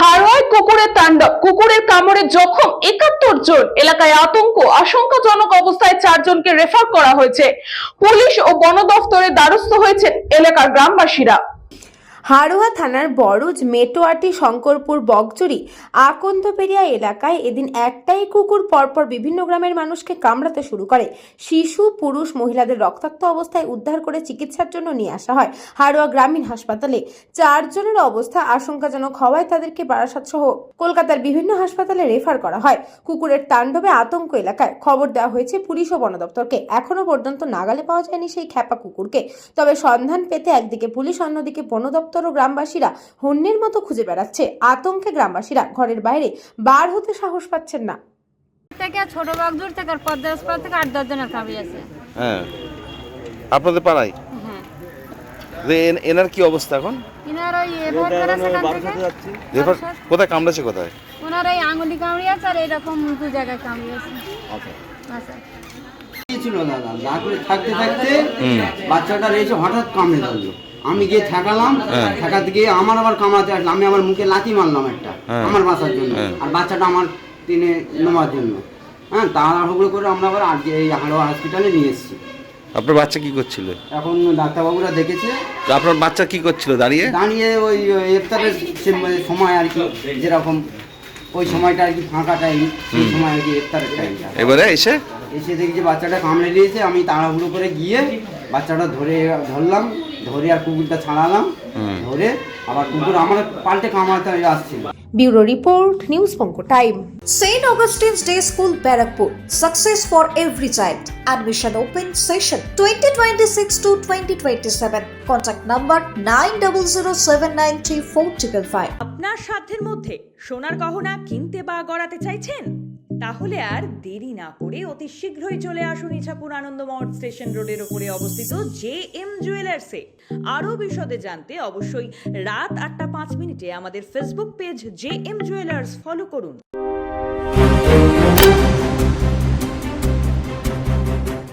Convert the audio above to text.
হাড়োয়ায় কুকুরের তাণ্ডব, কুকুরের কামড়ে জখম ৭১ জন। এলাকায় আতঙ্ক, আশঙ্কাজনক অবস্থায় ৪ জনকে রেফার করা হয়েছে। পুলিশ ও বন দফতরের দ্বারস্থ হয়েছেন এলাকার গ্রামবাসীরা। হাড়োয়া থানার বড়ুজ, মেটোয়াটি, শঙ্করপুর, বকজুড়ি, আকন্দপেরিয়া এলাকায় এদিন একটাই কুকুর পরপর বিভিন্ন গ্রামের মানুষকে কামড়াতে শুরু করে। শিশু, পুরুষ, মহিলাদের রক্তাক্ত অবস্থায় উদ্ধার করে চিকিৎসার জন্য নিয়ে আসা হয় হাড়োয়া গ্রামীণ হাসপাতালে। ৪ জনের অবস্থা আশঙ্কাজনক হওয়ায় তাদেরকে বারাসাত সহ কলকাতার বিভিন্ন হাসপাতালে রেফার করা হয়। কুকুরের তাণ্ডবে আতঙ্ক এলাকায়। খবর দেওয়া হয়েছে পুলিশ ও বন দপ্তরকে। এখনো পর্যন্ত নাগালে পাওয়া যায়নি সেই খ্যাপা কুকুরকে। তবে সন্ধান পেতে একদিকে পুলিশ, অন্যদিকে বন দপ্তর ও গ্রামবাসীরা হন্যের মতো খুঁজে বেড়াচ্ছে। আতঙ্কে গ্রামবাসীরা ঘরের বাইরে বার হতে সাহস পাচ্ছেন না। থেকে ছোট বাগদুর থেকে পদ্মা হাসপাতাল থেকে ৮-১০ জনের কামড়ে আছে। হ্যাঁ, আপনাদের পাড়ায়? হ্যাঁ। এনার কি অবস্থা এখন? ইনার ওই এভাবে করেছে রেফার কোথায় কামড়েছে কোথায়? ওনার ওই আঙুলি কামড়িয়েছে আর এরকম দু জায়গায় কামড়িয়েছে। আচ্ছা। ছিল দাদা, যা করে থাকতে থাকতে বাচ্চাটার এসে হঠাৎ কামড়ে ধরলো। আমি গিয়ে ঠেকালাম, ঠেকাতে গিয়ে আমার আবার কামড়াতে আসলো। আমি আমার মুখে লাথি মারলাম একটা, আমার বাঁচার জন্য, আর বাচ্চাটা আমার টেনে নেওয়ার জন্য। হ্যাঁ, তাড়াহুড়ো করে আমরা আবার এই হাড়োয়া হসপিটালে নিয়ে এসেছি। আপনার বাচ্চা কি করছিল? এখন ডাক্তারবাবুরা দেখেছে। আপনার বাচ্চা কি করছিল দাঁড়িয়ে? দাঁড়িয়ে ওই ইফতারের সময় আর কি, যেরকম ওই সময়টা আর কি ফাঁকা টাইম, সেই সময় আর কি ইফতারের টাইমটা। এবারে এসে দেখি যে বাচ্চাটা কামড়ে দিয়েছে। আমি তাড়াহুড়ো করে গিয়ে বাচ্চাটা ধরলাম, ধরে আর কুকুরটা ছাড়ালাম, ধরে আবার কুকুর আমার পাল্টে কামড়াতে আসছিল। ব্যুরো রিপোর্ট, নিউজ পঙ্কো time. St. Augustine's Day School, Barakpur. Success for every child. Admission open session 2026 to 2027. Contact number 9007934555. আপনার সাধ্যের মধ্যে সোনার গহনা কিনতে বা গড়াতে চাইছেন? তাহলে আর দেরি না করে অতি শীঘ্রই চলে আসুন ইছাপুর আনন্দমঠ স্টেশন রোডের উপরে অবস্থিত JM জুয়েলার্সে। আরও বিশদে জানতে অবশ্যই রাত ৮টা ৫ মিনিটে আমাদের Facebook page JM jewellers follow করুন।